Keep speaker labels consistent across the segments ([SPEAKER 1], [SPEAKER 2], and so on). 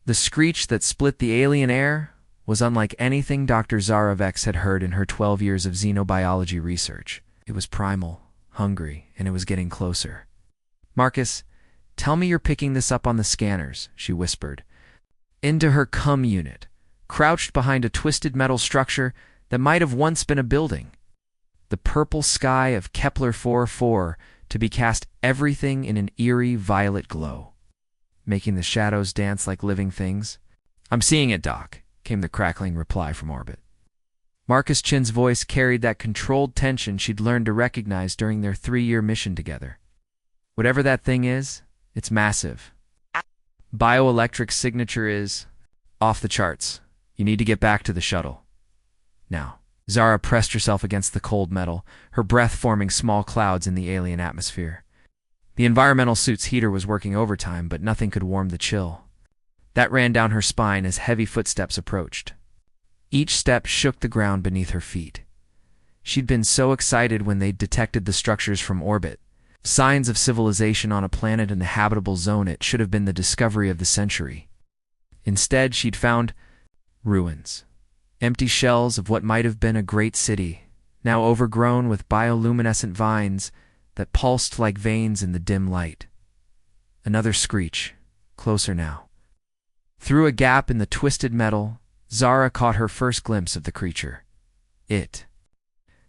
[SPEAKER 1] The screech that split the alien air was unlike anything Dr. Zara Vex had heard in her 12 years of xenobiology research. It was primal, hungry, and it was getting closer. "Marcus, tell me you're picking this up on the scanners," she whispered. Into her cum unit, crouched behind a twisted metal structure that might have once been a building. The purple sky of Kepler 4-4 to be cast everything in an eerie violet glow, making the shadows dance like living things. "I'm seeing it, Doc," came the crackling reply from orbit. Marcus Chin's voice carried that controlled tension she'd learned to recognize during their 3-year mission together. "Whatever that thing is, it's massive. Bioelectric signature is off the charts. You need to get back to the shuttle. Now." Zara pressed herself against the cold metal, her breath forming small clouds in the alien atmosphere. The environmental suit's heater was working overtime, but nothing could warm the chill. That ran down her spine as heavy footsteps approached. Each step shook the ground beneath her feet. She'd been so excited when they detected the structures from orbit. Signs of civilization on a planet in the habitable zone. It should have been the discovery of the century. Instead, she'd found ruins. Empty shells of what might have been a great city, now overgrown with bioluminescent vines that pulsed like veins in the dim light. Another screech, closer now. Through a gap in the twisted metal, Zara caught her first glimpse of the creature. It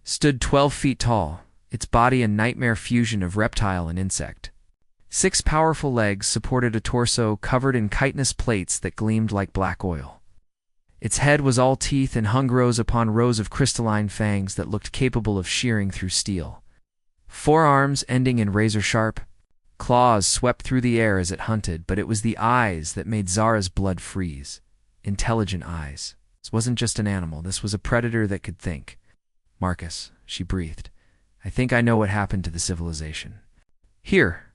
[SPEAKER 1] stood 12 feet tall, its body a nightmare fusion of reptile and insect. 6 powerful legs supported a torso covered in chitinous plates that gleamed like black oil. Its head was all teeth and hung rows upon rows of crystalline fangs that looked capable of shearing through steel. 4 arms ending in razor-sharp claws swept through the air as it hunted, but it was the eyes that made Zara's blood freeze. Intelligent eyes. This wasn't just an animal. This was a predator that could think. "Marcus," she breathed, "I think I know what happened to the civilization." "Here."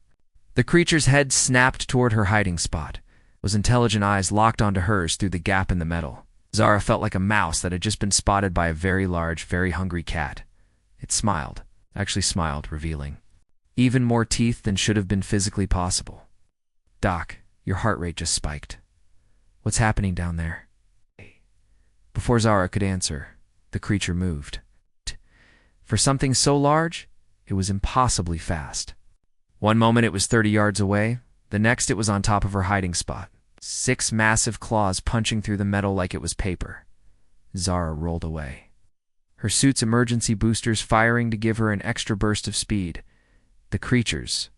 [SPEAKER 1] The creature's head snapped toward her hiding spot. Those intelligent eyes locked onto hers through the gap in the metal. Zara felt like a mouse that had just been spotted by a very large, very hungry cat. It smiled, revealing even more teeth than should have been physically possible. "Doc, your heart rate just spiked. What's happening down there?" Before Zara could answer, the creature moved. For something so large, it was impossibly fast. One moment it was 30 yards away, the next it was on top of her hiding spot. 6 massive claws punching through the metal like it was paper. Zara rolled away, her suit's emergency boosters firing to give her an extra burst of speed. The creature's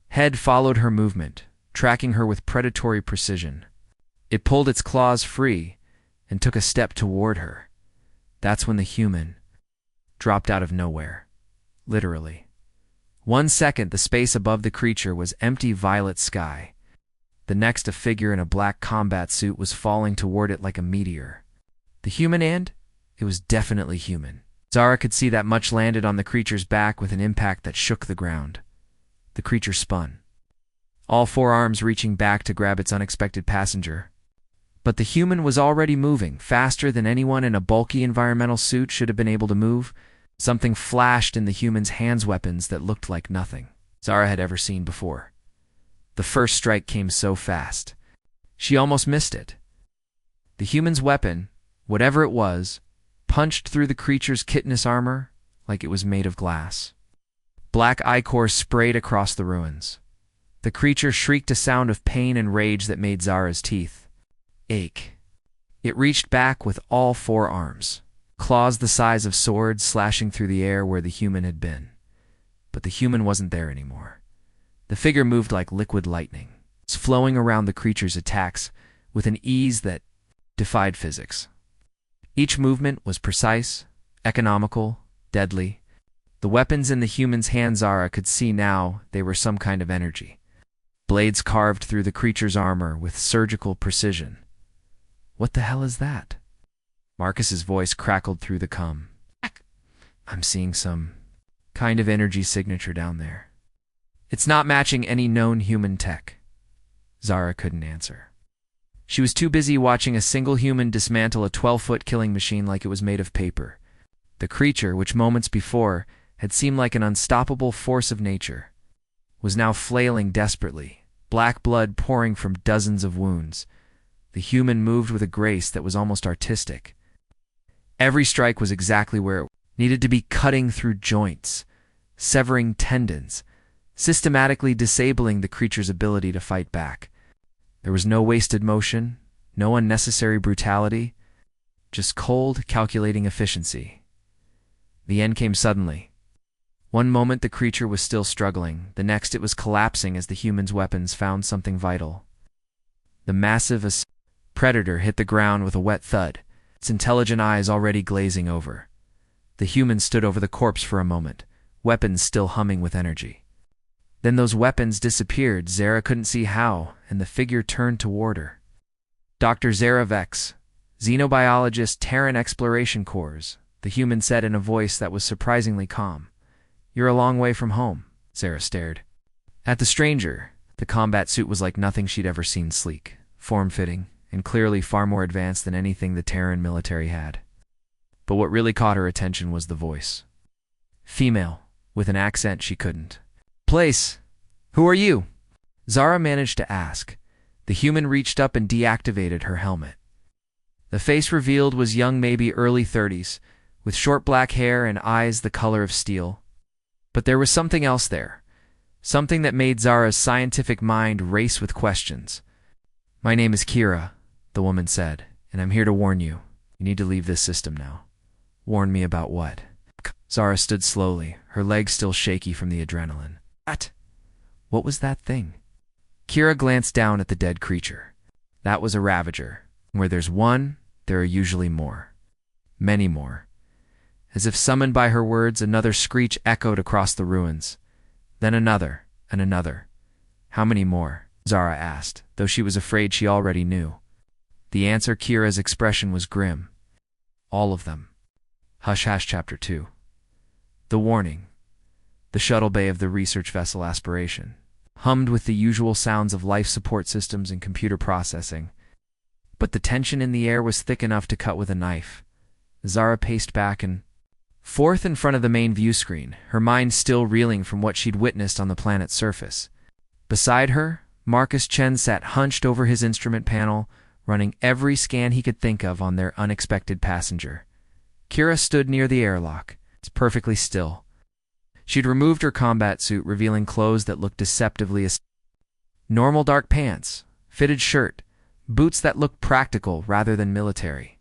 [SPEAKER 1] head followed her movement, tracking her with predatory precision. It pulled its claws free and took a step toward her. That's when the human dropped out of nowhere, literally. 1 second, the space above the creature was empty violet sky. The next, a figure in a black combat suit was falling toward it like a meteor. The human, and it was definitely human. Zara could see that much landed on the creature's back with an impact that shook the ground. The creature spun, all 4 arms reaching back to grab its unexpected passenger. But the human was already moving, faster than anyone in a bulky environmental suit should have been able to move. Something flashed in the human's hands, weapons that looked like nothing Zara had ever seen before. The first strike came so fast, she almost missed it. The human's weapon, whatever it was, punched through the creature's chitinous armor like it was made of glass. Black ichor sprayed across the ruins. The creature shrieked a sound of pain and rage that made Zara's teeth ache. It reached back with all 4 arms, claws the size of swords slashing through the air where the human had been. But the human wasn't there anymore. The figure moved like liquid lightning, flowing around the creature's attacks with an ease that defied physics. Each movement was precise, economical, deadly. The weapons in the human's hands, Zara could see now, they were some kind of energy. Blades carved through the creature's armor with surgical precision. "What the hell is that?" Marcus's voice crackled through the cum. "I'm seeing some kind of energy signature down there. It's not matching any known human tech." Zara couldn't answer. She was too busy watching a single human dismantle a 12-foot killing machine like it was made of paper. The creature, which moments before had seemed like an unstoppable force of nature, was now flailing desperately, black blood pouring from dozens of wounds. The The human moved with a grace that was almost artistic. Every strike was exactly where it needed to be, cutting through joints, severing tendons, systematically disabling the creature's ability to fight back. There was no wasted motion, no unnecessary brutality, just cold, calculating efficiency. The end came suddenly. One moment the creature was still struggling, the next it was collapsing as the human's weapons found something vital. The massive predator hit the ground with a wet thud, its intelligent eyes already glazing over. The human stood over the corpse for a moment, weapons still humming with energy. Then those weapons disappeared. Zara couldn't see how, and the figure turned toward her. Dr. Zara Vex, xenobiologist, Terran Exploration Corps, the human said in a voice that was surprisingly calm. "You're a long way from home." Zara stared at the stranger. The combat suit was like nothing she'd ever seen, sleek, form-fitting, and clearly far more advanced than anything the Terran military had. But what really caught her attention was the voice. Female, with an accent she couldn't place. "Who are you?" Zara managed to ask. The human reached up and deactivated her helmet. The face revealed was young, maybe early 30s, with short black hair and eyes the color of steel. But there was something else there, something that made Zara's scientific mind race with questions. "My name is Kira," the woman said, "and I'm here to warn you. You need to leave this system now." "Warn me about what?" Zara stood slowly, her legs still shaky from the adrenaline. What was that thing? Kira glanced down at the dead creature. That was a Ravager. Where there's one, there are usually more. Many more. As if summoned by her words, another screech echoed across the ruins. Then another, and another. "How many more?" Zara asked, though she was afraid she already knew. The answer, Kira's expression was grim. "All of them." Hush Hush Chapter 2. The warning. The shuttle bay of the research vessel Aspiration hummed with the usual sounds of life support systems and computer processing. But the tension in the air was thick enough to cut with a knife. Zara paced back and forth in front of the main view screen, her mind still reeling from what she'd witnessed on the planet's surface. Beside her, Marcus Chen sat hunched over his instrument panel, running every scan he could think of on their unexpected passenger. Kira stood near the airlock. It's perfectly still. She'd removed her combat suit, revealing clothes that looked deceptively normal: dark pants, fitted shirt, boots that looked practical rather than military.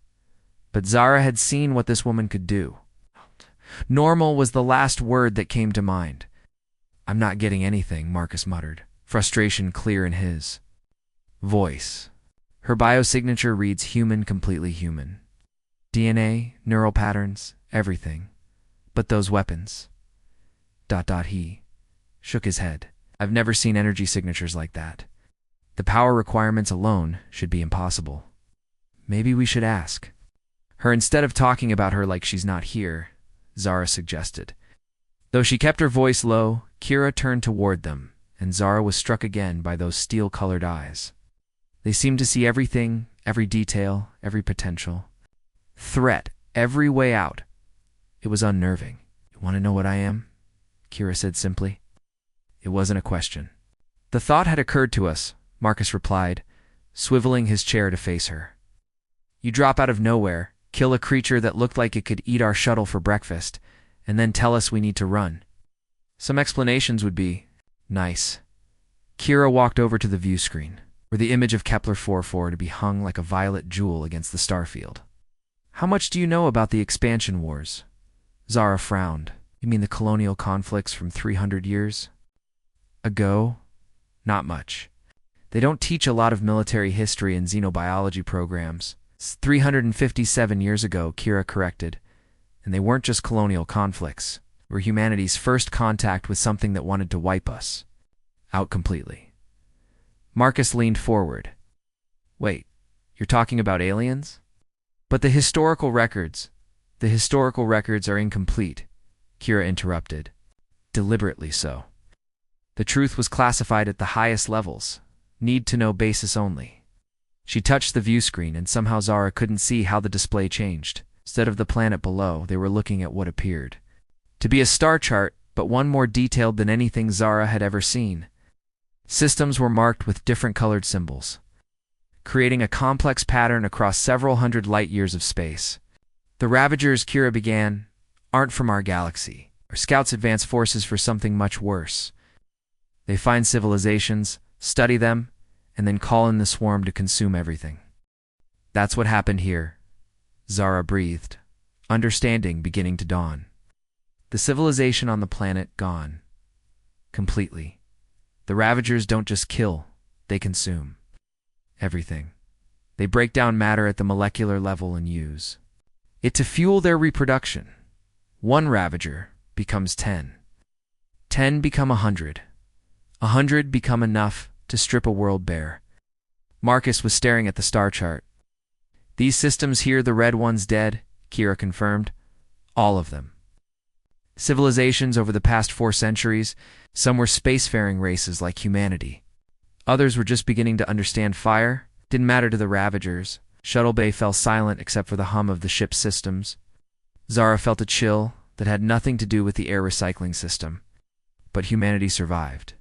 [SPEAKER 1] But Zara had seen what this woman could do. Normal was the last word that came to mind. "I'm not getting anything," Marcus muttered, frustration clear in his voice. "Her biosignature reads human, completely human. DNA, neural patterns, everything. But those weapons." He shook his head. "I've never seen energy signatures like that. The power requirements alone should be impossible." "Maybe we should ask her instead of talking about her like she's not here," Zara suggested. Though she kept her voice low, Kira turned toward them, and Zara was struck again by those steel-colored eyes. They seemed to see everything, every detail, every potential threat, every way out. It was unnerving. "You want to know what I am?" Kira said simply. It wasn't a question. "The thought had occurred to us," Marcus replied, swiveling his chair to face her. "You drop out of nowhere, kill a creature that looked like it could eat our shuttle for breakfast, and then tell us we need to run. Some explanations would be nice." Kira walked over to the view screen, where the image of Kepler 44 to be hung like a violet jewel against the starfield. "How much do you know about the expansion wars?" Zara frowned. "You mean the colonial conflicts from 300 years ago?" "Not much. They don't teach a lot of military history in xenobiology programs." 357 years ago, Kira corrected. "And they weren't just colonial conflicts. They were humanity's first contact with something that wanted to wipe us out completely." Marcus leaned forward. "Wait, you're talking about aliens?" "But the historical records are incomplete," Kira interrupted. "Deliberately so. The truth was classified at the highest levels, need-to-know basis only." She touched the view screen, and somehow Zara couldn't see how the display changed. Instead of the planet below, they were looking at what appeared to be a star chart, but one more detailed than anything Zara had ever seen. Systems were marked with different colored symbols. creating a complex pattern across several hundred light-years of space. The Ravagers, Kira began, aren't from our galaxy. Our scouts advance forces for something much worse. They find civilizations, study them, and then call in the swarm to consume everything. That's what happened here, Zara breathed, understanding beginning to dawn. The civilization on the planet gone. Completely. The Ravagers don't just kill, they consume. Everything. They break down matter at the molecular level and use it to fuel their reproduction. One Ravager becomes 10. 10 become 100. 100 become enough to strip a world bare. Marcus was staring at the star chart. These systems here, the red ones dead, Kira confirmed. All of them. Civilizations over the past 4 centuries, some were spacefaring races like humanity. Others were just beginning to understand fire. Didn't matter to the Ravagers. Shuttle Bay fell silent except for the hum of the ship's systems. Zara felt a chill that had nothing to do with the air recycling system. But humanity survived.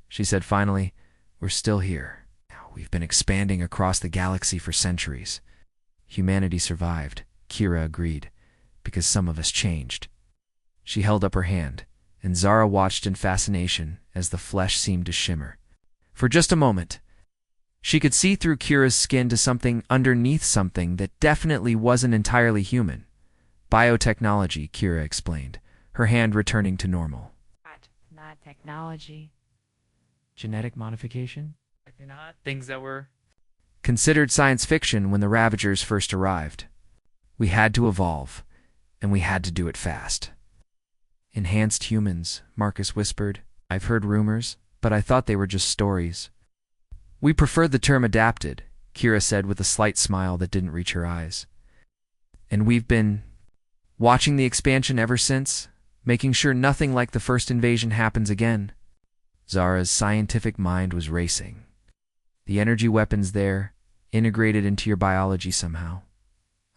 [SPEAKER 1] She said finally, "We're still here. We've been expanding across the galaxy for centuries." Humanity survived, Kira agreed, because some of us changed. She held up her hand, and Zara watched in fascination as the flesh seemed to shimmer. For just a moment, she could see through Kira's skin to something underneath something that definitely wasn't entirely human. Biotechnology, Kira explained, her hand returning to normal.
[SPEAKER 2] Not technology.
[SPEAKER 1] Genetic modification?
[SPEAKER 2] Not
[SPEAKER 1] things that were considered science fiction when the Ravagers first arrived. We had to evolve, and we had to do it fast. Enhanced humans, Marcus whispered. I've heard rumors, but I thought they were just stories. We preferred the term adapted, Kira said with a slight smile that didn't reach her eyes. And we've been watching the expansion ever since, making sure nothing like the first invasion happens again. Zara's scientific mind was racing. The energy weapons there, integrated into your biology somehow.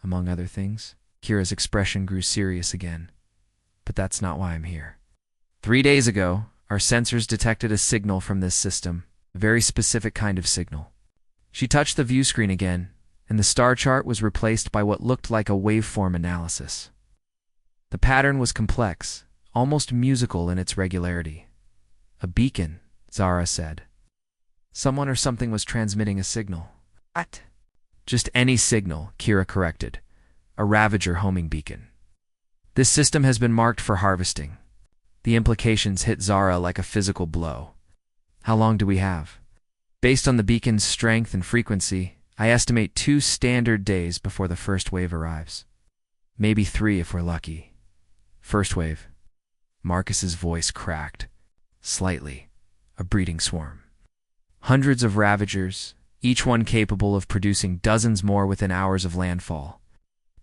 [SPEAKER 1] Among other things, Kira's expression grew serious again. But that's not why I'm here. 3 days ago, our sensors detected a signal from this system, a very specific kind of signal. She touched the view screen again, and the star chart was replaced by what looked like a waveform analysis. The pattern was complex, almost musical in its regularity. A beacon, Zara said. Someone or something was transmitting a signal. What? Just any signal, Kira corrected. A Ravager homing beacon. This system has been marked for harvesting. The implications hit Zara like a physical blow. How long do we have? Based on the beacon's strength and frequency, I estimate 2 standard days before the first wave arrives. Maybe 3 if we're lucky. First wave. Marcus's voice cracked. Slightly. A breeding swarm. Hundreds of Ravagers, each one capable of producing dozens more within hours of landfall.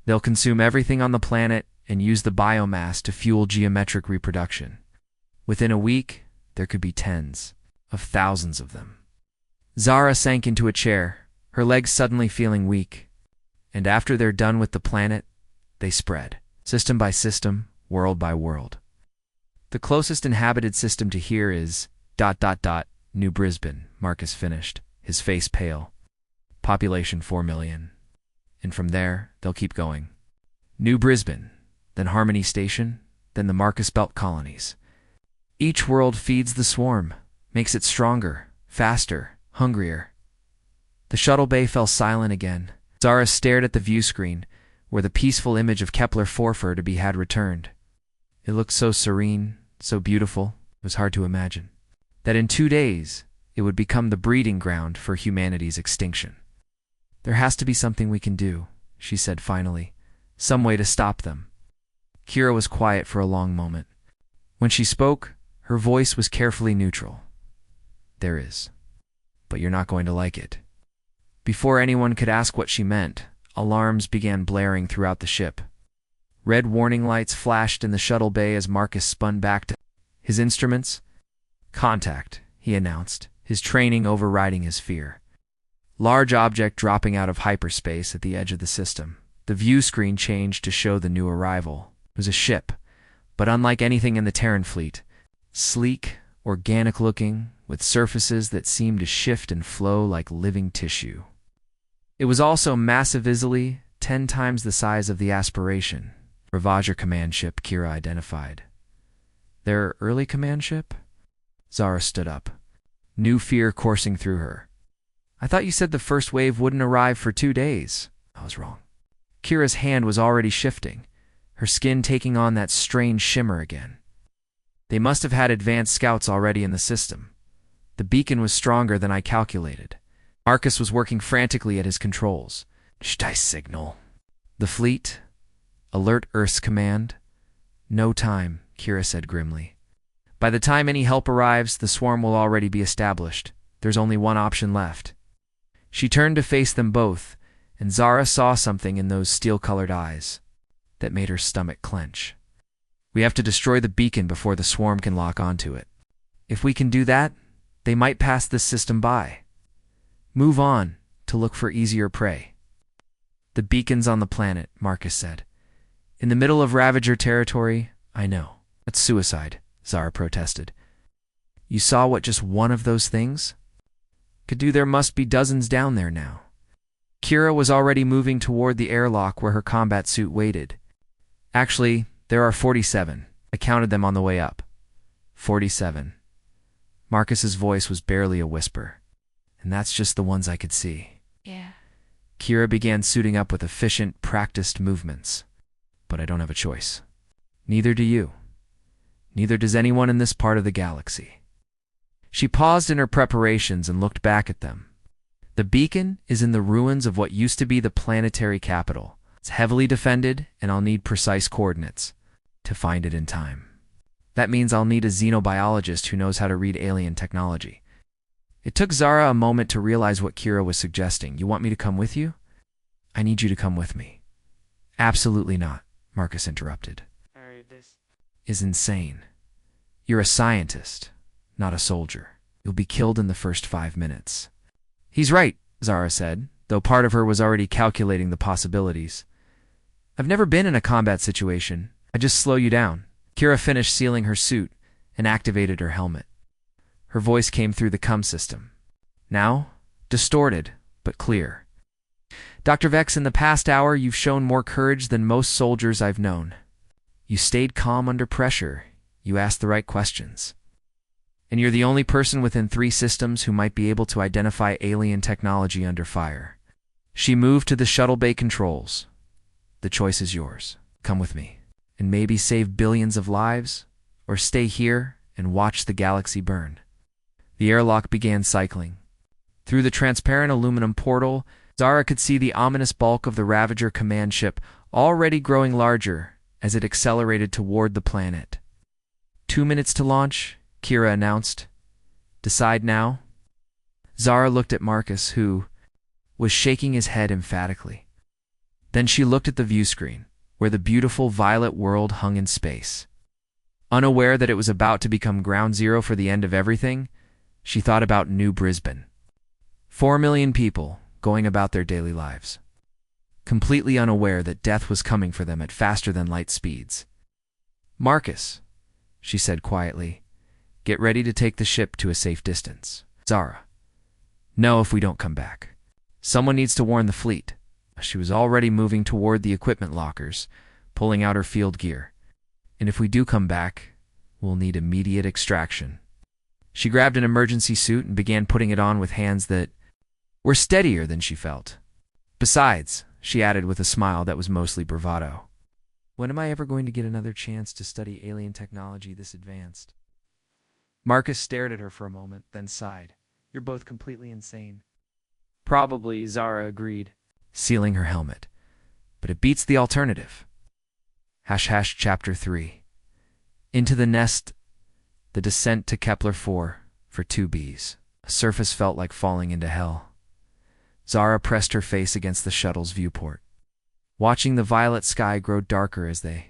[SPEAKER 1] They'll consume everything on the planet and use the biomass to fuel geometric reproduction. Within a week, there could be tens of thousands of them. Zara sank into a chair, her legs suddenly feeling weak. And after they're done with the planet, they spread, system by system, world by world. The closest inhabited system to here is ... New Brisbane, Marcus finished, his face pale. Population 4 million. And from there, they'll keep going. New Brisbane, then Harmony Station, then the Marcus Belt colonies. Each world feeds the swarm, makes it stronger, faster, hungrier. The shuttle bay fell silent again. Zara stared at the view screen, where the peaceful image of Kepler-4 had returned. It looked so serene, so beautiful, it was hard to imagine that in 2 days, it would become the breeding ground for humanity's extinction. There has to be something we can do, she said finally. Some way to stop them. Kira was quiet for a long moment. When she spoke, her voice was carefully neutral. There is. But you're not going to like it. Before anyone could ask what she meant, alarms began blaring throughout the ship. Red warning lights flashed in the shuttle bay as Marcus spun back to his instruments. Contact, he announced, his training overriding his fear. Large object dropping out of hyperspace at the edge of the system. The view screen changed to show the new arrival. It was a ship, but unlike anything in the Terran fleet. Sleek, organic-looking, with surfaces that seemed to shift and flow like living tissue. It was also massive, easily 10 times the size of the aspiration. Ravager command ship, Kira identified. Their early command ship? Zara stood up, new fear coursing through her. I thought you said the first wave wouldn't arrive for 2 days. I was wrong. Kira's hand was already shifting, her skin taking on that strange shimmer again. They must have had advanced scouts already in the system. The beacon was stronger than I calculated. Marcus was working frantically at his controls. Should I signal? The fleet? Alert Earth's command? No time, Kira said grimly. By the time any help arrives, the swarm will already be established. There's only one option left. She turned to face them both, and Zara saw something in those steel-colored eyes that made her stomach clench. We have to destroy the beacon before the swarm can lock onto it. If we can do that, they might pass this system by. Move on to look for easier prey. The beacon's on the planet, Marcus said. In the middle of Ravager territory, I know. That's suicide, Zara protested. You saw what just one of those things could do? There must be dozens down there now. Kira was already moving toward the airlock where her combat suit waited. Actually, there are 47. I counted them on the way up. 47. Marcus's voice was barely a whisper. And that's just the ones I could see.
[SPEAKER 2] Yeah.
[SPEAKER 1] Kira began suiting up with efficient, practiced movements. But I don't have a choice. Neither do you. Neither does anyone in this part of the galaxy. She paused in her preparations and looked back at them. The beacon is in the ruins of what used to be the planetary capital. It's heavily defended, and I'll need precise coordinates to find it in time. That means I'll need a xenobiologist who knows how to read alien technology. It took Zara a moment to realize what Kira was suggesting. You want me to come with you? I need you to come with me. Absolutely not, Marcus interrupted.
[SPEAKER 2] This
[SPEAKER 1] is insane. You're a scientist, not a soldier. You'll be killed in the first 5 minutes. He's right, Zara said, though part of her was already calculating the possibilities. I've never been in a combat situation. I just slow you down. Kira finished sealing her suit and activated her helmet. Her voice came through the CUM system. Now, distorted, but clear. Dr. Vex, in the past hour, you've shown more courage than most soldiers I've known. You stayed calm under pressure. You asked the right questions. And you're the only person within 3 systems who might be able to identify alien technology under fire. She moved to the shuttle bay controls. The choice is yours. Come with me, and maybe save billions of lives, or stay here and watch the galaxy burn. The airlock began cycling. Through the transparent aluminum portal, Zara could see the ominous bulk of the Ravager command ship already growing larger as it accelerated toward the planet. 2 minutes to launch, Kira announced. Decide now? Zara looked at Marcus, who was shaking his head emphatically. Then she looked at the view screen, where the beautiful violet world hung in space. Unaware that it was about to become ground zero for the end of everything, she thought about New Brisbane. 4 million people going about their daily lives, completely unaware that death was coming for them at faster-than-light speeds. Marcus, she said quietly, get ready to take the ship to a safe distance. Zara, no, if we don't come back. Someone needs to warn the fleet. She was already moving toward the equipment lockers, pulling out her field gear. And if we do come back, we'll need immediate extraction. She grabbed an emergency suit and began putting it on with hands that were steadier than she felt. Besides, she added with a smile that was mostly bravado, when am I ever going to get another chance to study alien technology this advanced? Marcus stared at her for a moment, then sighed. You're both completely insane. Probably, Zara agreed, sealing her helmet. But it beats the alternative. # Chapter 3. Into the Nest. The descent to Kepler 4 for 2Bs. A surface felt like falling into hell. Zara pressed her face against the shuttle's viewport, watching the violet sky grow darker as they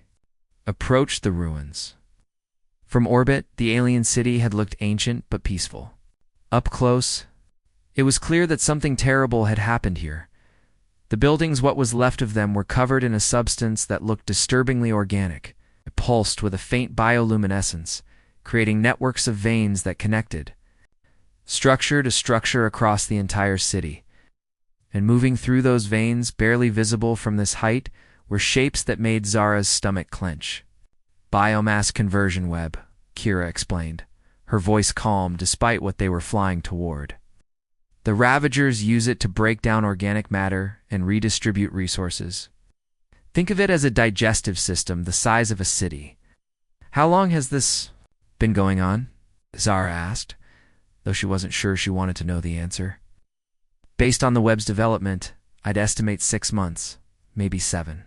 [SPEAKER 1] approached the ruins. From orbit, the alien city had looked ancient but peaceful. Up close, it was clear that something terrible had happened here. The buildings, what was left of them, were covered in a substance that looked disturbingly organic. It pulsed with a faint bioluminescence, creating networks of veins that connected structure to structure across the entire city. And moving through those veins, barely visible from this height, were shapes that made Zara's stomach clench. Biomass conversion web, Kira explained, her voice calm despite what they were flying toward. The Ravagers use it to break down organic matter and redistribute resources. Think of it as a digestive system the size of a city. How long has this been going on? Zara asked, though she wasn't sure she wanted to know the answer. Based on the web's development, I'd estimate 6 months, maybe 7.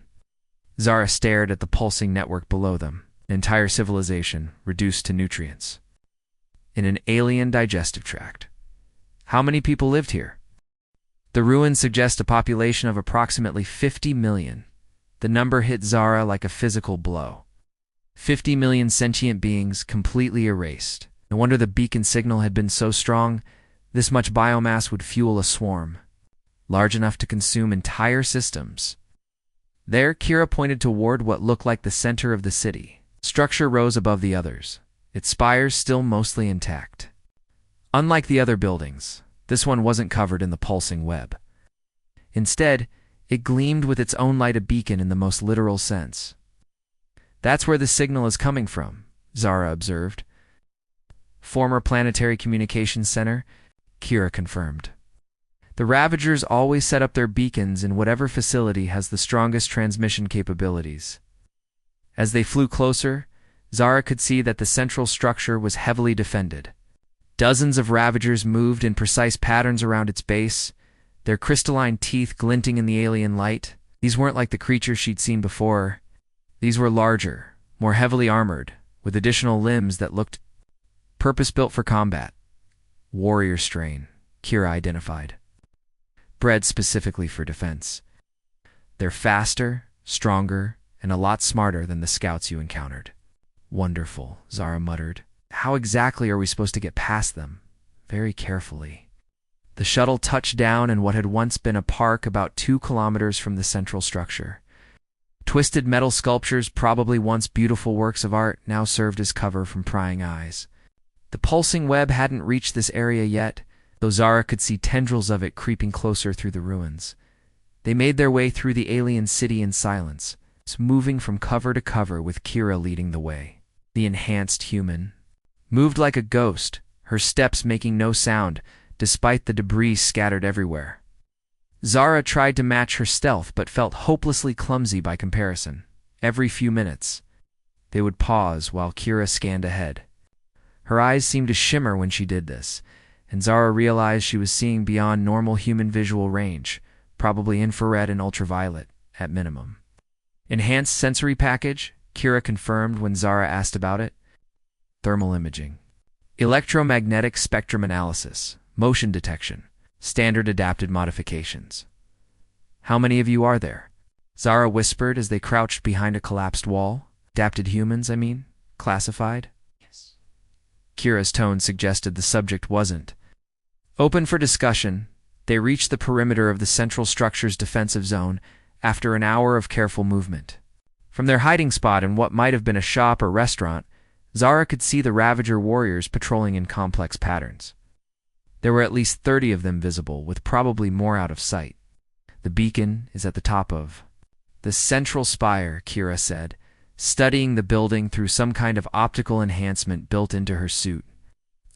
[SPEAKER 1] Zara stared at the pulsing network below them, an entire civilization reduced to nutrients. In an alien digestive tract. How many people lived here? The ruins suggest a population of approximately 50 million. The number hit Zara like a physical blow. 50 million sentient beings completely erased. No wonder the beacon signal had been so strong. This much biomass would fuel a swarm, large enough to consume entire systems. There, Kira pointed toward what looked like the center of the city. Structure rose above the others, its spires still mostly intact. Unlike the other buildings, this one wasn't covered in the pulsing web. Instead, it gleamed with its own light, a beacon in the most literal sense. That's where the signal is coming from, Zara observed. Former Planetary Communications Center, Kira confirmed. The Ravagers always set up their beacons in whatever facility has the strongest transmission capabilities. As they flew closer, Zara could see that the central structure was heavily defended. Dozens of Ravagers moved in precise patterns around its base, their crystalline teeth glinting in the alien light. These weren't like the creatures she'd seen before. These were larger, more heavily armored, with additional limbs that looked purpose-built for combat. Warrior strain, Kira identified. Bred specifically for defense. They're faster, stronger, and a lot smarter than the scouts you encountered. Wonderful, Zara muttered. How exactly are we supposed to get past them? Very carefully. The shuttle touched down in what had once been a park about 2 kilometers from the central structure. Twisted metal sculptures, probably once beautiful works of art, now served as cover from prying eyes. The pulsing web hadn't reached this area yet, though Zara could see tendrils of it creeping closer through the ruins. They made their way through the alien city in silence, moving from cover to cover with Kira leading the way. The enhanced human moved like a ghost, her steps making no sound, despite the debris scattered everywhere. Zara tried to match her stealth but felt hopelessly clumsy by comparison. Every few minutes, they would pause while Kira scanned ahead. Her eyes seemed to shimmer when she did this, and Zara realized she was seeing beyond normal human visual range, probably infrared and ultraviolet, at minimum. Enhanced sensory package, Kira confirmed when Zara asked about it. Thermal imaging, electromagnetic spectrum analysis, motion detection, standard adapted modifications. How many of you are there? Zara whispered as they crouched behind a collapsed wall. Adapted humans, I mean? Classified? Yes. Kira's tone suggested the subject wasn't. Open for discussion, they reached the perimeter of the central structure's defensive zone after an hour of careful movement. From their hiding spot in what might have been a shop or restaurant, Zara could see the Ravager warriors patrolling in complex patterns. There were at least 30 of them visible, with probably more out of sight. The beacon is at the top of the central spire, Kira said, studying the building through some kind of optical enhancement built into her suit.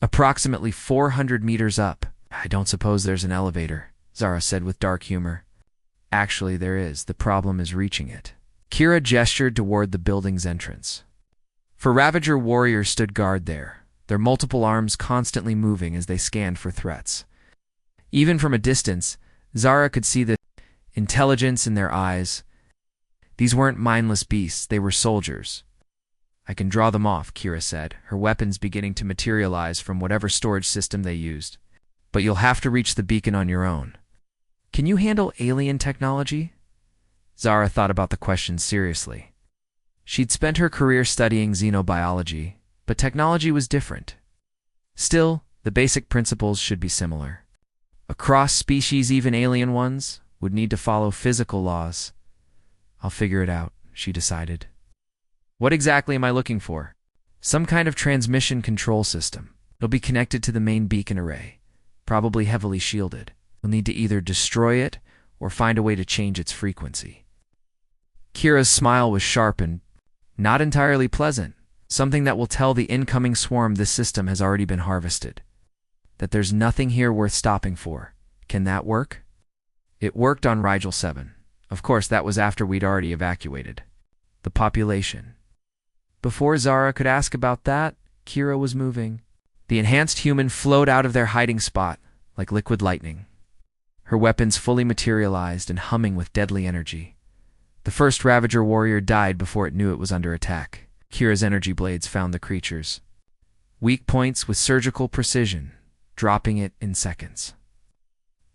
[SPEAKER 1] Approximately 400 meters up. I don't suppose there's an elevator, Zara said with dark humor. Actually, there is. The problem is reaching it. Kira gestured toward the building's entrance. 4 Ravager warriors stood guard there, their multiple arms constantly moving as they scanned for threats. Even from a distance, Zara could see the intelligence in their eyes. These weren't mindless beasts, they were soldiers. I can draw them off, Kira said, her weapons beginning to materialize from whatever storage system they used. But you'll have to reach the beacon on your own. Can you handle alien technology? Zara thought about the question seriously. She'd spent her career studying xenobiology, but technology was different. Still, the basic principles should be similar. Across species, even alien ones, would need to follow physical laws. I'll figure it out, she decided. What exactly am I looking for? Some kind of transmission control system. It'll be connected to the main beacon array, probably heavily shielded. You'll need to either destroy it or find a way to change its frequency. Kira's smile was sharp and not entirely pleasant, something that will tell the incoming swarm this system has already been harvested. That there's nothing here worth stopping for. Can that work? It worked on Rigel 7. Of course, that was after we'd already evacuated the population. Before Zara could ask about that, Kira was moving. The enhanced human flowed out of their hiding spot like liquid lightning, her weapons fully materialized and humming with deadly energy. The first Ravager warrior died before it knew it was under attack. Kira's energy blades found the creature's weak points with surgical precision, dropping it in seconds.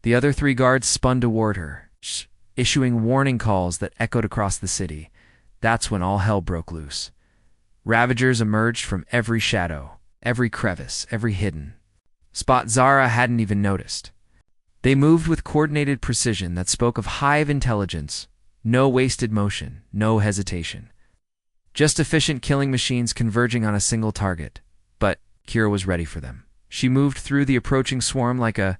[SPEAKER 1] The other 3 guards spun toward her, issuing warning calls that echoed across the city. That's when all hell broke loose. Ravagers emerged from every shadow, every crevice, every hidden spot Zara hadn't even noticed. They moved with coordinated precision that spoke of hive intelligence, no wasted motion, no hesitation. Just efficient killing machines converging on a single target. But Kira was ready for them. She moved through the approaching swarm like a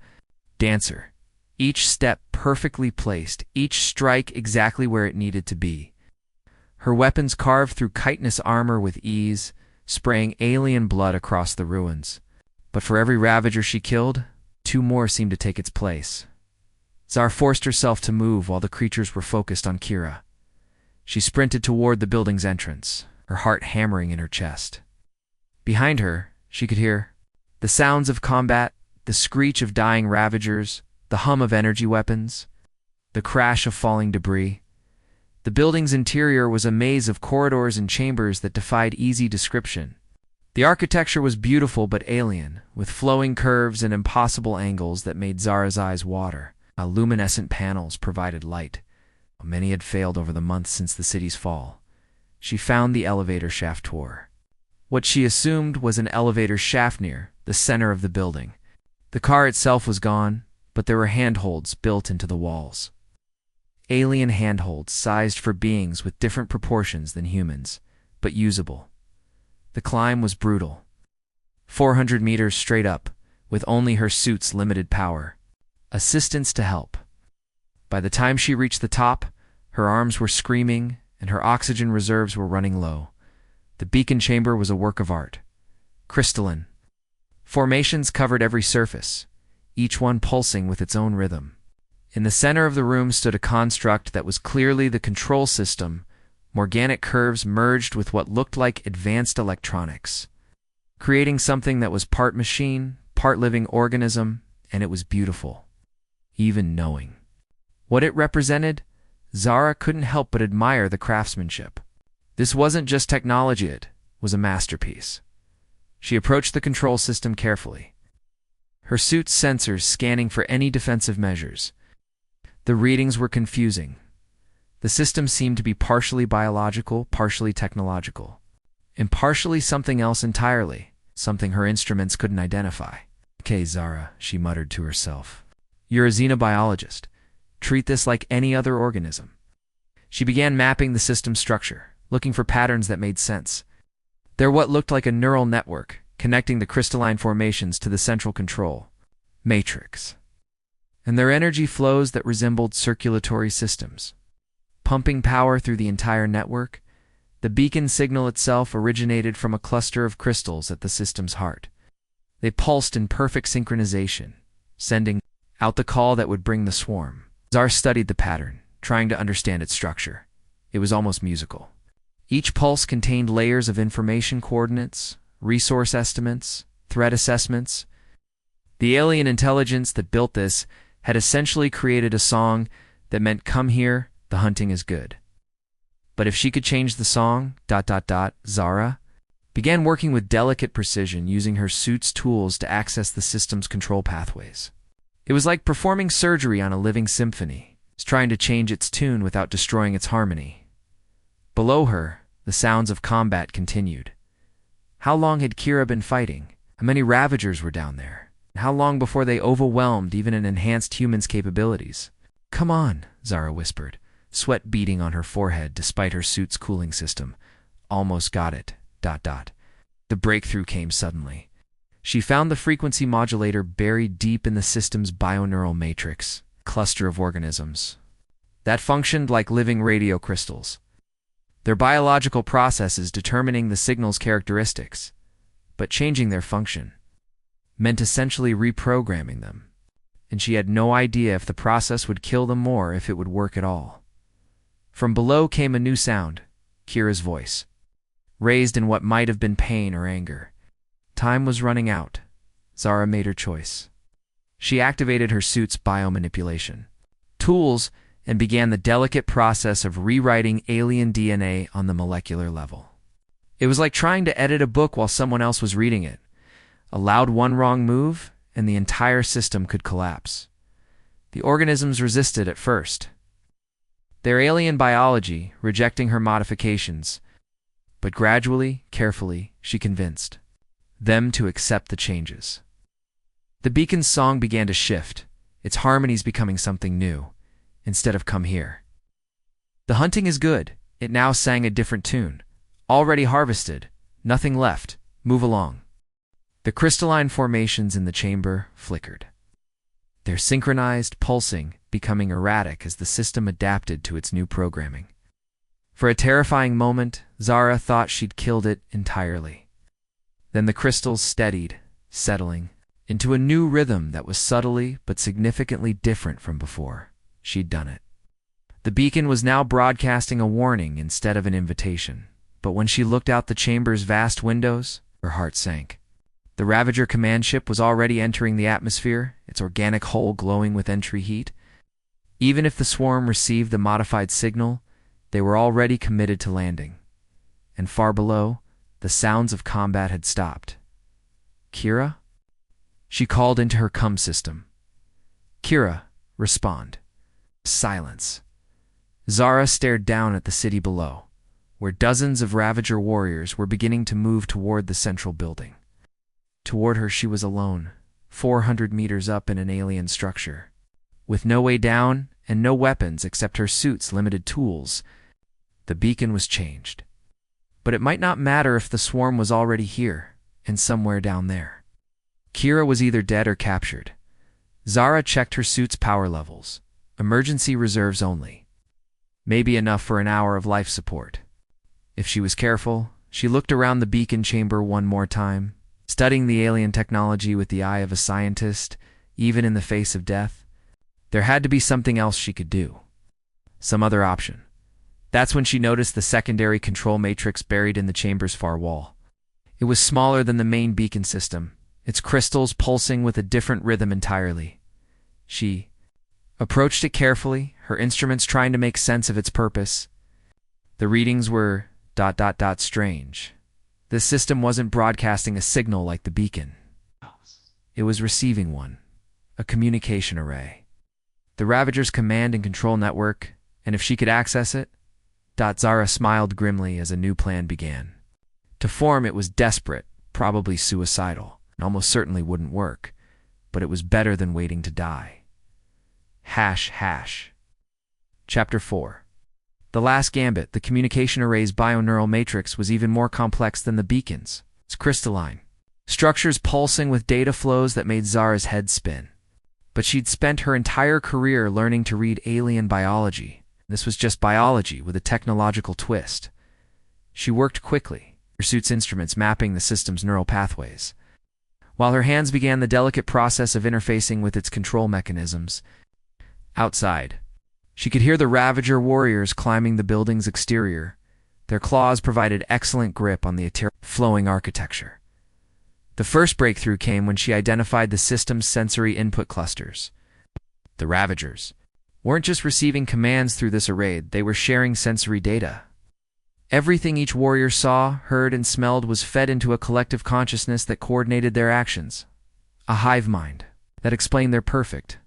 [SPEAKER 1] dancer, each step perfectly placed, each strike exactly where it needed to be. Her weapons carved through chitinous armor with ease, spraying alien blood across the ruins. But for every Ravager she killed, 2 more seemed to take its place. Zara forced herself to move while the creatures were focused on Kira. She sprinted toward the building's entrance, her heart hammering in her chest. Behind her, she could hear the sounds of combat, the screech of dying Ravagers, the hum of energy weapons, the crash of falling debris. The building's interior was a maze of corridors and chambers that defied easy description. The architecture was beautiful but alien, with flowing curves and impossible angles that made Zara's eyes water. Luminescent panels provided light. Many had failed over the months since the city's fall. She found the elevator shaft tour. What she assumed was an elevator shaft near the center of the building. The car itself was gone, but there were handholds built into the walls. Alien handholds sized for beings with different proportions than humans, but usable. The climb was brutal. 400 meters straight up, with only her suit's limited power. Assistance to help. By the time she reached the top, her arms were screaming and her oxygen reserves were running low. The beacon chamber was a work of art. Crystalline. Formations covered every surface, each one pulsing with its own rhythm. In the center of the room stood a construct that was clearly the control system, organic curves merged with what looked like advanced electronics, creating something that was part machine, part living organism, and it was beautiful, even knowing what it represented. Zara couldn't help but admire the craftsmanship. This wasn't just technology, it was a masterpiece. She approached the control system carefully, her suit's sensors scanning for any defensive measures. The readings were confusing. The system seemed to be partially biological, partially technological, and partially something else entirely, something her instruments couldn't identify. "Okay, Zara," she muttered to herself. "You're a xenobiologist. Treat this like any other organism." She began mapping the system's structure, looking for patterns that made sense. They're what looked like a neural network, connecting the crystalline formations to the central control matrix. And their energy flows that resembled circulatory systems, pumping power through the entire network. The beacon signal itself originated from a cluster of crystals at the system's heart. They pulsed in perfect synchronization, sending out the call that would bring the swarm. Zara studied the pattern, trying to understand its structure. It was almost musical. Each pulse contained layers of information coordinates, resource estimates, threat assessments. The alien intelligence that built this had essentially created a song that meant, "Come here, the hunting is good." But if she could change the song, Zara began working with delicate precision, using her suit's tools to access the system's control pathways. It was like performing surgery on a living symphony, trying to change its tune without destroying its harmony. Below her, the sounds of combat continued. How long had Kira been fighting? How many Ravagers were down there? How long before they overwhelmed even an enhanced human's capabilities? "Come on," Zara whispered, sweat beading on her forehead despite her suit's cooling system. "Almost got it. The breakthrough came suddenly. She found the frequency modulator buried deep in the system's bioneural matrix, cluster of organisms that functioned like living radio crystals, their biological processes determining the signal's characteristics, but changing their function, meant essentially reprogramming them, and she had no idea if the process would kill them or if it would work at all. From below came a new sound, Kira's voice, raised in what might have been pain or anger. Time was running out. Zara made her choice. She activated her suit's biomanipulation tools and began the delicate process of rewriting alien DNA on the molecular level. It was like trying to edit a book while someone else was reading it. Allowed one wrong move, and the entire system could collapse. The organisms resisted at first, their alien biology rejecting her modifications, but gradually, carefully, she convinced them to accept the changes. The beacon's song began to shift, its harmonies becoming something new, instead of "come here." "The hunting is good," it now sang a different tune. "Already harvested, nothing left, move along." The crystalline formations in the chamber flickered, their synchronized pulsing becoming erratic as the system adapted to its new programming. For a terrifying moment, Zara thought she'd killed it entirely. Then the crystals steadied, settling into a new rhythm that was subtly but significantly different from before she'd done it. The beacon was now broadcasting a warning instead of an invitation, but when she looked out the chamber's vast windows, her heart sank. The Ravager command ship was already entering the atmosphere, its organic hull glowing with entry heat. Even if the swarm received the modified signal, they were already committed to landing. And far below, the sounds of combat had stopped. "Kira?" She called into her comm system. "Kira, respond." Silence. Zara stared down at the city below, where dozens of Ravager warriors were beginning to move toward the central building. Toward her she was alone, 400 meters up in an alien structure, with no way down and no weapons except her suit's limited tools. The beacon was changed. But it might not matter if the swarm was already here, and somewhere down there. Kira was either dead or captured. Zara checked her suit's power levels. Emergency reserves only. Maybe enough for an hour of life support. If she was careful, she looked around the beacon chamber one more time, studying the alien technology with the eye of a scientist, even in the face of death. There had to be something else she could do. Some other option. That's when she noticed the secondary control matrix buried in the chamber's far wall. It was smaller than the main beacon system, its crystals pulsing with a different rhythm entirely. She approached it carefully, her instruments trying to make sense of its purpose. The readings were ... strange. The system wasn't broadcasting a signal like the beacon. It was receiving one, a communication array. The Ravager's command and control network, and if she could access it... Zara smiled grimly as a new plan began. To form, it was desperate, probably suicidal, and almost certainly wouldn't work, but it was better than waiting to die. ##. Chapter 4. The last gambit, the communication array's bioneural matrix, was even more complex than the beacon's. It's crystalline, structures pulsing with data flows that made Zara's head spin. But she'd spent her entire career learning to read alien biology. This was just biology with a technological twist. She worked quickly, her suit's instruments mapping the system's neural pathways, while her hands began the delicate process of interfacing with its control mechanisms. Outside, she could hear the Ravager warriors climbing the building's exterior. Their claws provided excellent grip on the flowing architecture. The first breakthrough came when she identified the system's sensory input clusters. The Ravagers weren't just receiving commands through this array, they were sharing sensory data. Everything each warrior saw, heard, and smelled was fed into a collective consciousness that coordinated their actions. A hive mind that explained their perfect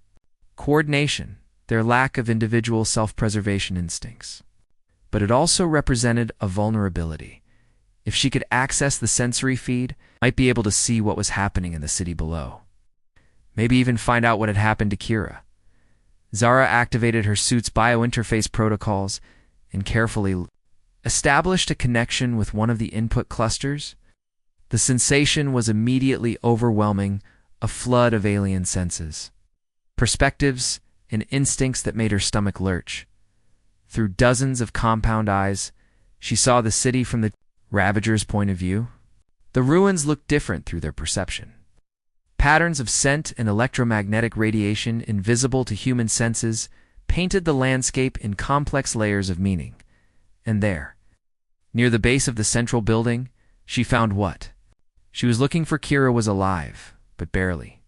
[SPEAKER 1] coordination, their lack of individual self-preservation instincts. But it also represented a vulnerability. If she could access the sensory feed, might be able to see what was happening in the city below. Maybe even find out what had happened to Kira. Zara activated her suit's biointerface protocols and carefully established a connection with one of the input clusters. The sensation was immediately overwhelming, a flood of alien senses, perspectives, and instincts that made her stomach lurch. Through dozens of compound eyes, she saw the city from the Ravager's point of view. The ruins looked different through their perception. Patterns of scent and electromagnetic radiation invisible to human senses painted the landscape in complex layers of meaning. And there, near the base of the central building, she found what? She was looking for. Kira was alive, but barely.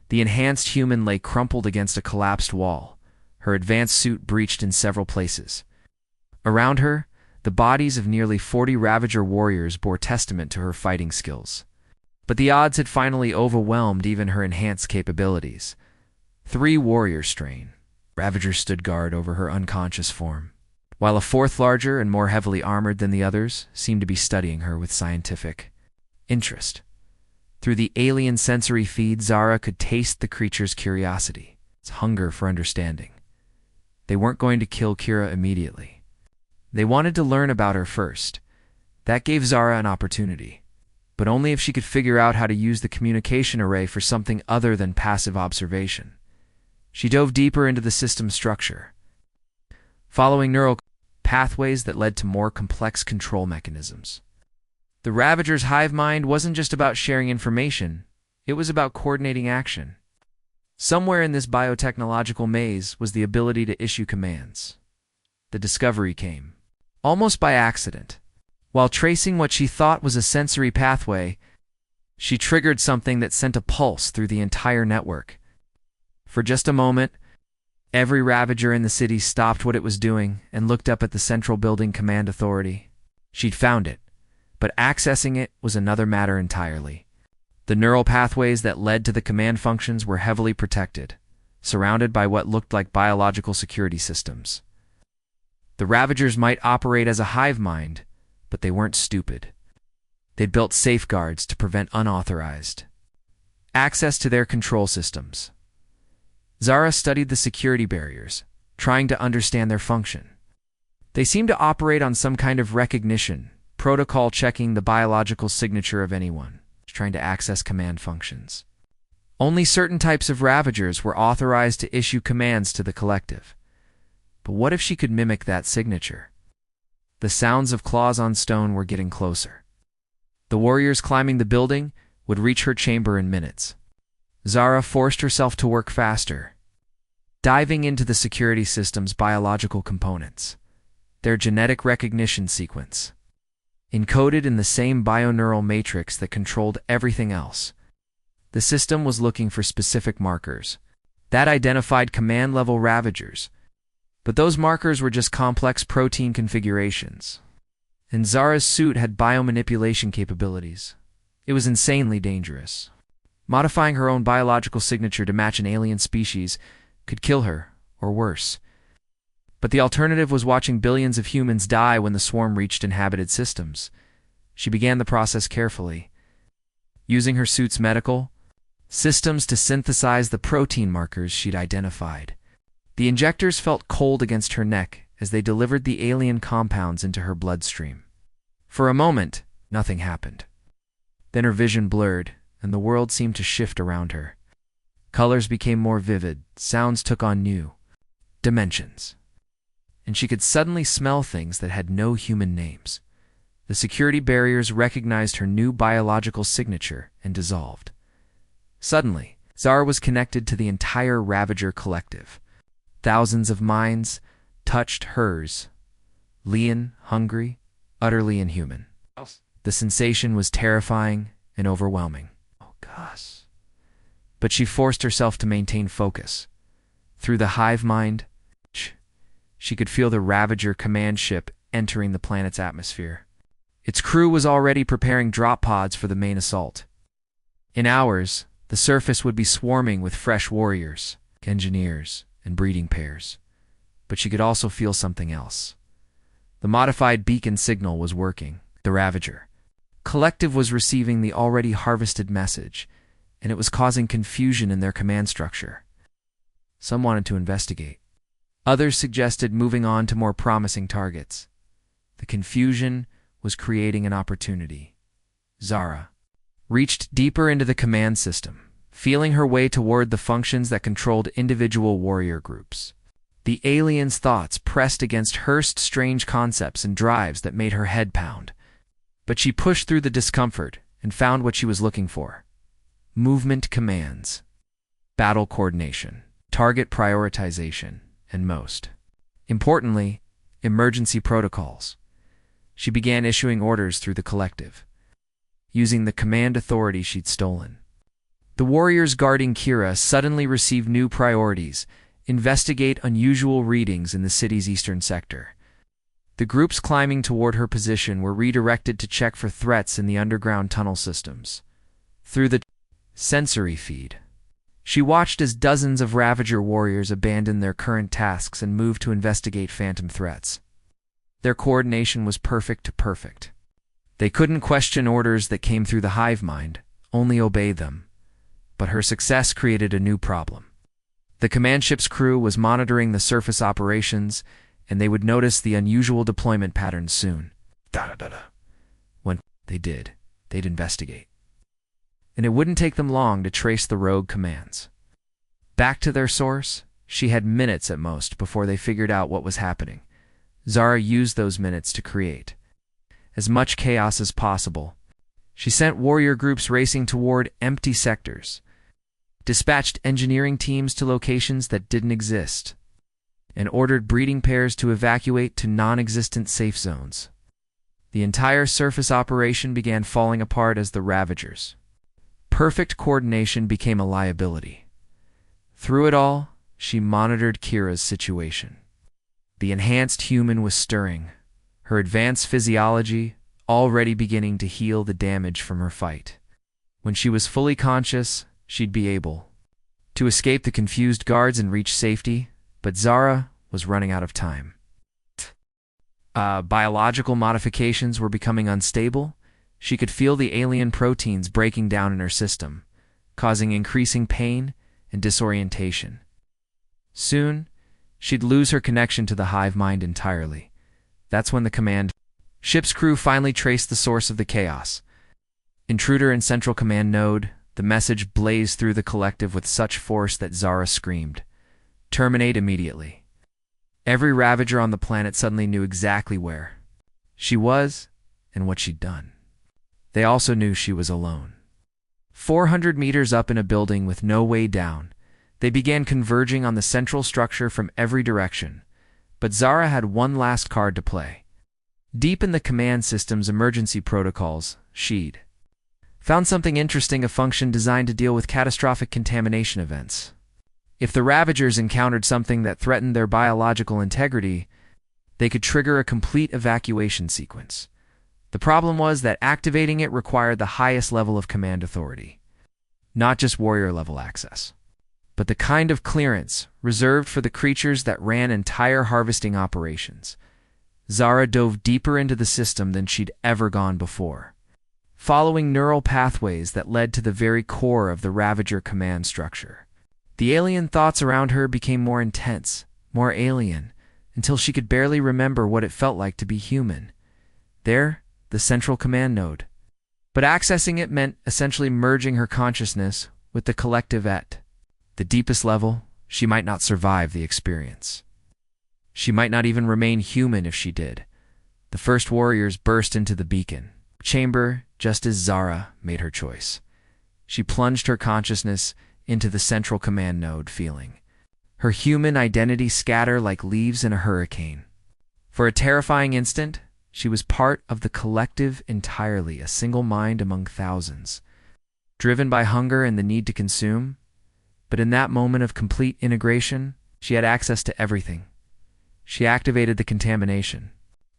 [SPEAKER 1] The enhanced human lay crumpled against a collapsed wall, her advanced suit breached in several places. Around her, the bodies of nearly 40 Ravager warriors bore testament to her fighting skills. But the odds had finally overwhelmed even her enhanced capabilities. 3 warrior strain. Ravagers stood guard over her unconscious form, while a 4th, larger and more heavily armored than the others, seemed to be studying her with scientific interest. Through the alien sensory feed, Zara could taste the creature's curiosity, its hunger for understanding. They weren't going to kill Kira immediately. They wanted to learn about her first. That gave Zara an opportunity, but only if she could figure out how to use the communication array for something other than passive observation. She dove deeper into the system structure, following neural pathways that led to more complex control mechanisms. The Ravager's hive mind wasn't just about sharing information, it was about coordinating action. Somewhere in this biotechnological maze was the ability to issue commands. The discovery came, almost by accident. While tracing what she thought was a sensory pathway, she triggered something that sent a pulse through the entire network. For just a moment, every Ravager in the city stopped what it was doing and looked up at the central building command authority. She'd found it, but accessing it was another matter entirely. The neural pathways that led to the command functions were heavily protected, surrounded by what looked like biological security systems. The Ravagers might operate as a hive mind, but they weren't stupid. They'd built safeguards to prevent unauthorized access to their control systems. Zara studied the security barriers, trying to understand their function. They seemed to operate on some kind of recognition, protocol checking the biological signature of anyone trying to access command functions. Only certain types of Ravagers were authorized to issue commands to the collective. But what if she could mimic that signature? The sounds of claws on stone were getting closer. The warriors climbing the building would reach her chamber in minutes. Zara forced herself to work faster, diving into the security system's biological components, their genetic recognition sequence, encoded in the same bioneural matrix that controlled everything else. The system was looking for specific markers that identified command-level Ravagers, but those markers were just complex protein configurations. And Zara's suit had biomanipulation capabilities. It was insanely dangerous. Modifying her own biological signature to match an alien species could kill her, or worse. But the alternative was watching billions of humans die when the swarm reached inhabited systems. She began the process carefully, using her suit's medical systems to synthesize the protein markers she'd identified. The injectors felt cold against her neck as they delivered the alien compounds into her bloodstream. For a moment, nothing happened. Then her vision blurred, and the world seemed to shift around her. Colors became more vivid, sounds took on new dimensions, and she could suddenly smell things that had no human names. The security barriers recognized her new biological signature and dissolved. Suddenly, Zara was connected to the entire Ravager collective. Thousands of minds touched hers. Lean, hungry, utterly inhuman. The sensation was terrifying and overwhelming. Oh, gosh. But she forced herself to maintain focus. Through the hive mind, she could feel the Ravager command ship entering the planet's atmosphere. Its crew was already preparing drop pods for the main assault. In hours, the surface would be swarming with fresh warriors, engineers, and breeding pairs. But she could also feel something else. The modified beacon signal was working. The Ravager collective was receiving the already harvested message, and it was causing confusion in their command structure. Some wanted to investigate. Others suggested moving on to more promising targets. The confusion was creating an opportunity. Zara, reached deeper into the command system, feeling her way toward the functions that controlled individual warrior groups. The alien's thoughts pressed against Hurst's strange concepts and drives that made her head pound. But she pushed through the discomfort and found what she was looking for: movement commands, battle coordination, target prioritization, and most importantly, emergency protocols. She began issuing orders through the collective, using the command authority she'd stolen. The warriors guarding Kira suddenly received new priorities: investigate unusual readings in the city's eastern sector. The groups climbing toward her position were redirected to check for threats in the underground tunnel systems. Through the sensory feed, she watched as dozens of Ravager warriors abandoned their current tasks and moved to investigate phantom threats. Their coordination was perfect. They couldn't question orders that came through the hive mind, only obey them. But her success created a new problem. The command ship's crew was monitoring the surface operations, and they would notice the unusual deployment patterns soon. When they did, they'd investigate. And it wouldn't take them long to trace the rogue commands. Back to their source, she had minutes at most before they figured out what was happening. Zara used those minutes to create as much chaos as possible. She sent warrior groups racing toward empty sectors, dispatched engineering teams to locations that didn't exist, and ordered breeding pairs to evacuate to non-existent safe zones. The entire surface operation began falling apart as the Ravagers. Perfect coordination became a liability. Through it all, she monitored Kira's situation. The enhanced human was stirring, her advanced physiology already beginning to heal the damage from her fight. When she was fully conscious, she'd be able to escape the confused guards and reach safety, but Zara was running out of time. Biological modifications were becoming unstable. She could feel the alien proteins breaking down in her system, causing increasing pain and disorientation. Soon, she'd lose her connection to the hive mind entirely. That's when the command ship's crew finally traced the source of the chaos. Intruder in Central Command Node, the message blazed through the collective with such force that Zara screamed, "Terminate immediately." Every Ravager on the planet suddenly knew exactly where she was and what she'd done. They also knew she was alone. 400 meters up in a building with no way down, they began converging on the central structure from every direction. But Zara had one last card to play. Deep in the command system's emergency protocols, she'd found something interesting: a function designed to deal with catastrophic contamination events. If the Ravagers encountered something that threatened their biological integrity, they could trigger a complete evacuation sequence. The problem was that activating it required the highest level of command authority. Not just warrior-level access, but the kind of clearance reserved for the creatures that ran entire harvesting operations. Zara dove deeper into the system than she'd ever gone before, following neural pathways that led to the very core of the Ravager command structure. The alien thoughts around her became more intense, more alien, until she could barely remember what it felt like to be human. There, the Central Command Node. But accessing it meant essentially merging her consciousness with the collective at the deepest level. She might not survive the experience. She might not even remain human if she did. The first warriors burst into the beacon chamber just as Zara made her choice. She plunged her consciousness into the Central Command Node, feeling her human identity scatter like leaves in a hurricane. For a terrifying instant, she was part of the collective entirely, a single mind among thousands, driven by hunger and the need to consume. But in that moment of complete integration, she had access to everything. She activated the contamination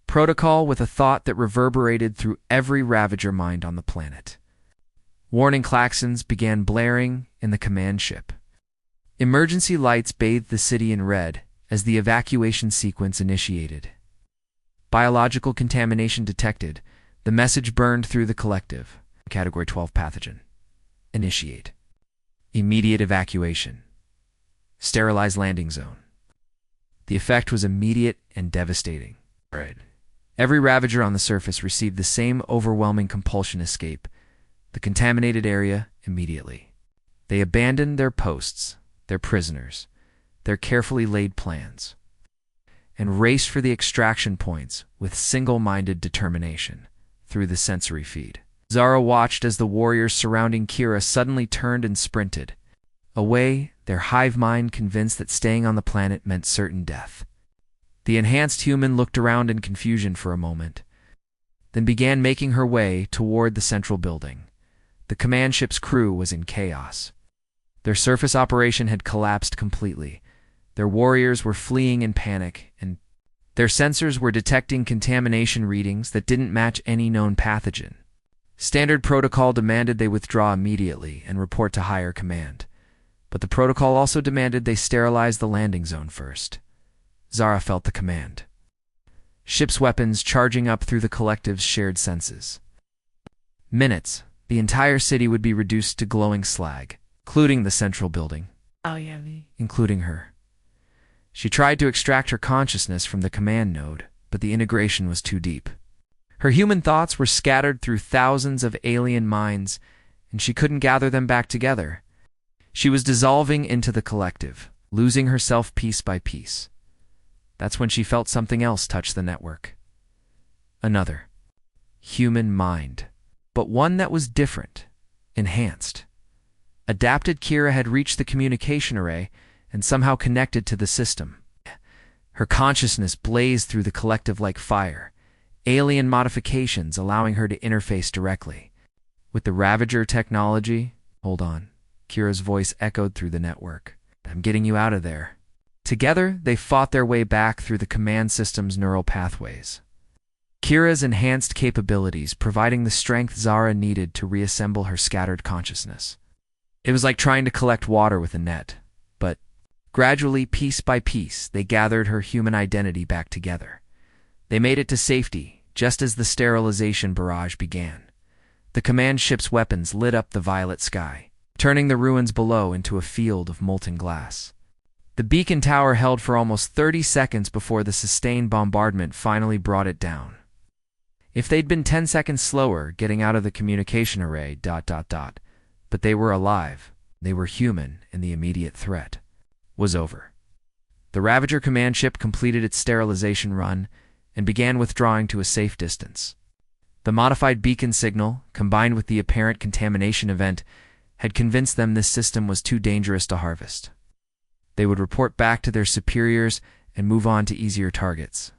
[SPEAKER 1] protocol with a thought that reverberated through every Ravager mind on the planet. Warning klaxons began blaring in the command ship. Emergency lights bathed the city in red as the evacuation sequence initiated. Biological contamination detected. The message burned through the collective. Category 12 pathogen. Initiate. Immediate evacuation. Sterilize landing zone. The effect was immediate and devastating. Every Ravager on the surface received the same overwhelming compulsion escape. the contaminated area immediately. They abandoned their posts, their prisoners, their carefully laid plans, and raced for the extraction points with single-minded determination through the sensory feed. Zara watched as the warriors surrounding Kira suddenly turned and sprinted away, their hive mind convinced that staying on the planet meant certain death. The enhanced human looked around in confusion for a moment, then began making her way toward the central building. The command ship's crew was in chaos. Their surface operation had collapsed completely. Their warriors were fleeing in panic, and their sensors were detecting contamination readings that didn't match any known pathogen. Standard protocol demanded they withdraw immediately and report to higher command. But the protocol also demanded they sterilize the landing zone first. Zara felt the command. Ship's weapons charging up through the collective's shared senses. Minutes, the entire city would be reduced to glowing slag, including the central building.
[SPEAKER 2] Oh, yeah, me.
[SPEAKER 1] Including her. She tried to extract her consciousness from the command node, but the integration was too deep. Her human thoughts were scattered through thousands of alien minds, and she couldn't gather them back together. She was dissolving into the collective, losing herself piece by piece. That's when she felt something else touch the network. Another human mind, but one that was different, enhanced. Adapted Kira had reached the communication array and somehow connected to the system. Her consciousness blazed through the collective like fire, alien modifications allowing her to interface directly. With the Ravager technology, hold on, Kira's voice echoed through the network. I'm getting you out of there. Together, they fought their way back through the command system's neural pathways. Kira's enhanced capabilities providing the strength Zara needed to reassemble her scattered consciousness. It was like trying to collect water with a net, but gradually, piece by piece, they gathered her human identity back together. They made it to safety, just as the sterilization barrage began. The command ship's weapons lit up the violet sky, turning the ruins below into a field of molten glass. The beacon tower held for almost 30 seconds before the sustained bombardment finally brought it down. If they'd been 10 seconds slower getting out of the communication array, but they were alive, they were human, and the immediate threat was over. The Ravager command ship completed its sterilization run and began withdrawing to a safe distance. The modified beacon signal, combined with the apparent contamination event, had convinced them this system was too dangerous to harvest. They would report back to their superiors and move on to easier targets.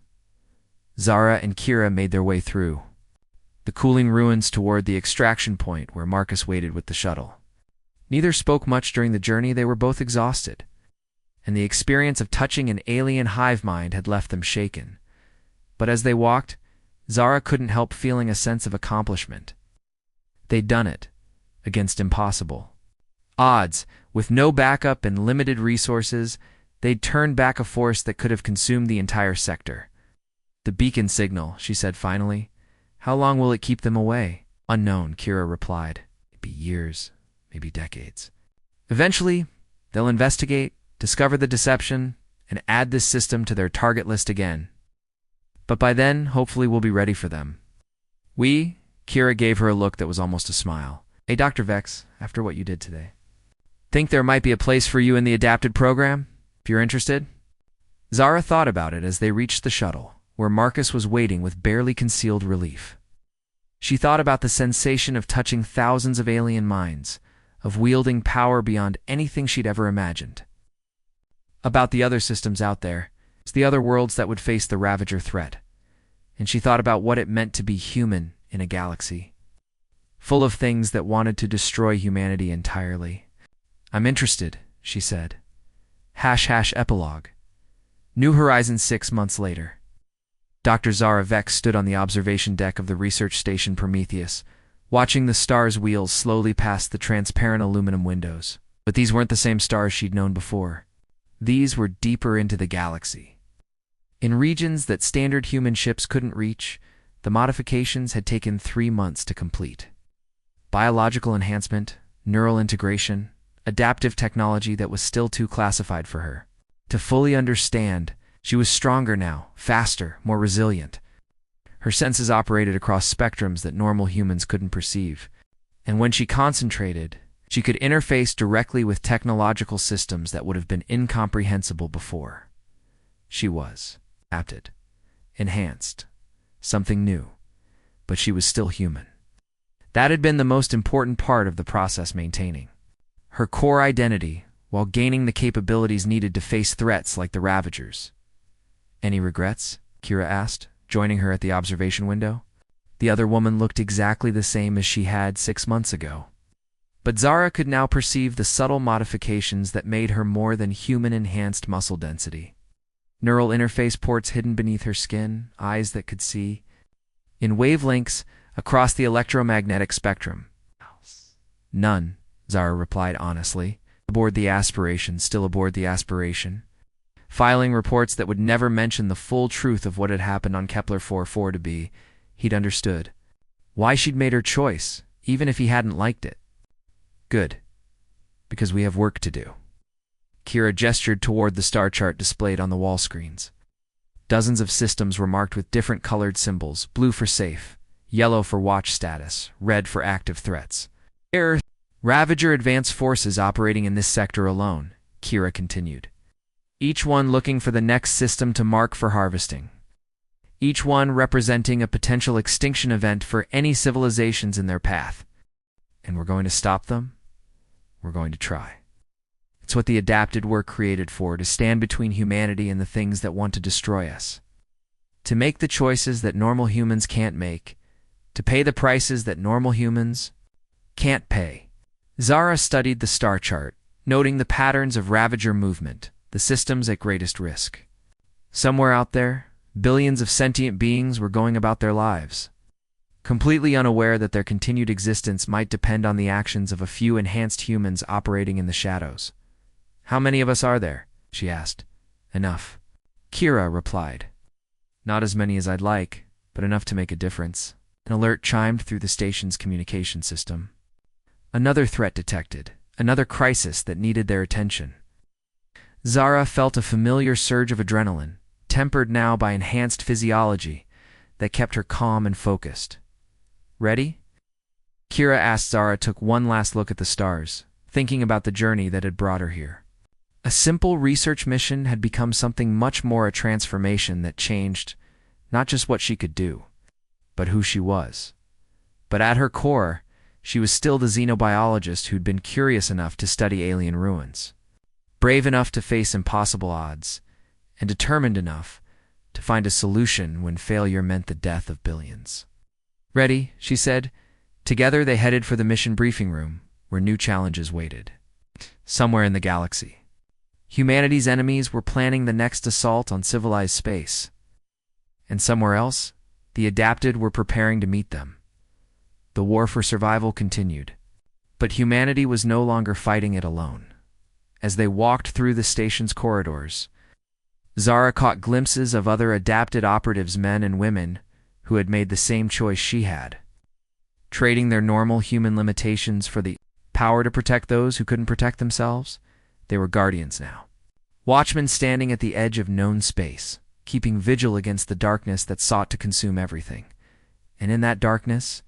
[SPEAKER 1] Zara and Kira made their way through the cooling ruins toward the extraction point where Marcus waited with the shuttle. Neither spoke much during the journey. They were both exhausted, and the experience of touching an alien hive mind had left them shaken. But as they walked, Zara couldn't help feeling a sense of accomplishment. They'd done it, against impossible odds. With no backup and limited resources, they'd turned back a force that could have consumed the entire sector. The beacon signal, she said finally. How long will it keep them away? Unknown, Kira replied. Maybe years, maybe decades. Eventually, they'll investigate, discover the deception, and add this system to their target list again. But by then, hopefully we'll be ready for them. Kira gave her a look that was almost a smile. Hey, Dr. Vex, after what you did today, think there might be a place for you in the adapted program, if you're interested? Zara thought about it as they reached the shuttle, where Marcus was waiting with barely concealed relief. She thought about the sensation of touching thousands of alien minds, of wielding power beyond anything she'd ever imagined. About the other systems out there, the other worlds that would face the Ravager threat, and she thought about what it meant to be human in a galaxy full of things that wanted to destroy humanity entirely. I'm interested, she said. ## epilogue. New Horizons 6 months later. Dr. Zara Vex stood on the observation deck of the research station Prometheus, watching the stars' wheels slowly past the transparent aluminum windows. But these weren't the same stars she'd known before. These were deeper into the galaxy. In regions that standard human ships couldn't reach, the modifications had taken 3 months to complete. Biological enhancement, neural integration, adaptive technology that was still too classified for her to fully understand. She was stronger now, faster, more resilient. Her senses operated across spectrums that normal humans couldn't perceive, And when she concentrated, she could interface directly with technological systems that would have been incomprehensible before. She was adapted, enhanced, something new, but she was still human. That had been the most important part of the process maintaining her core identity while gaining the capabilities needed to face threats like the Ravagers. Any regrets? Kira asked, joining her at the observation window. The other woman looked exactly the same as she had 6 months ago. But Zara could now perceive the subtle modifications that made her more than human-enhanced muscle density. Neural interface ports hidden beneath her skin, eyes that could see, in wavelengths across the electromagnetic spectrum. None, Zara replied honestly. Aboard the aspiration, still aboard the aspiration. Filing reports that would never mention the full truth of what had happened on Kepler 4-4 to be, he'd understood why she'd made her choice, even if he hadn't liked it. Good, because we have work to do. Kira gestured toward the star chart displayed on the wall screens. Dozens of systems were marked with different colored symbols, blue for safe, yellow for watch status, red for active threats. Ravager advanced forces operating in this sector alone, Kira continued. Each one looking for the next system to mark for harvesting. Each one representing a potential extinction event for any civilizations in their path. And we're going to stop them? We're going to try. It's what the adapted were created for, to stand between humanity and the things that want to destroy us. To make the choices that normal humans can't make. To pay the prices that normal humans can't pay. Zara studied the star chart, noting the patterns of Ravager movement, the systems at greatest risk. Somewhere out there, billions of sentient beings were going about their lives, completely unaware that their continued existence might depend on the actions of a few enhanced humans operating in the shadows. How many of us are there? She asked. Enough, Kira replied. Not as many as I'd like, but enough to make a difference. An alert chimed through the station's communication system. Another threat detected, another crisis that needed their attention. Zara felt a familiar surge of adrenaline, tempered now by enhanced physiology, that kept her calm and focused. Ready? Kira asked. Zara took one last look at the stars, thinking about the journey that had brought her here. A simple research mission had become something much more, a transformation that changed not just what she could do, but who she was. But at her core, she was still the xenobiologist who'd been curious enough to study alien ruins, brave enough to face impossible odds, and determined enough to find a solution when failure meant the death of billions. Ready, she said. Together they headed for the mission briefing room, where new challenges waited. Somewhere in the galaxy, humanity's enemies were planning the next assault on civilized space. And somewhere else, the adapted were preparing to meet them. The war for survival continued, but humanity was no longer fighting it alone. As they walked through the station's corridors, Zara caught glimpses of other adapted operatives, men and women, who had made the same choice she had, trading their normal human limitations for the power to protect those who couldn't protect themselves. They were guardians now, watchmen standing at the edge of known space, keeping vigil against the darkness that sought to consume everything. And in that darkness,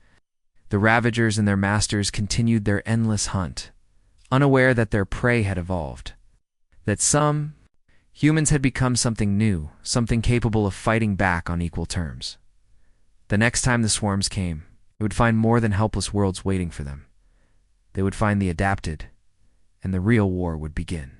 [SPEAKER 1] the Ravagers and their masters continued their endless hunt, unaware that their prey had evolved, that some humans had become something new, something capable of fighting back on equal terms. The next time the swarms came, they would find more than helpless worlds waiting for them. They would find the adapted, and the real war would begin.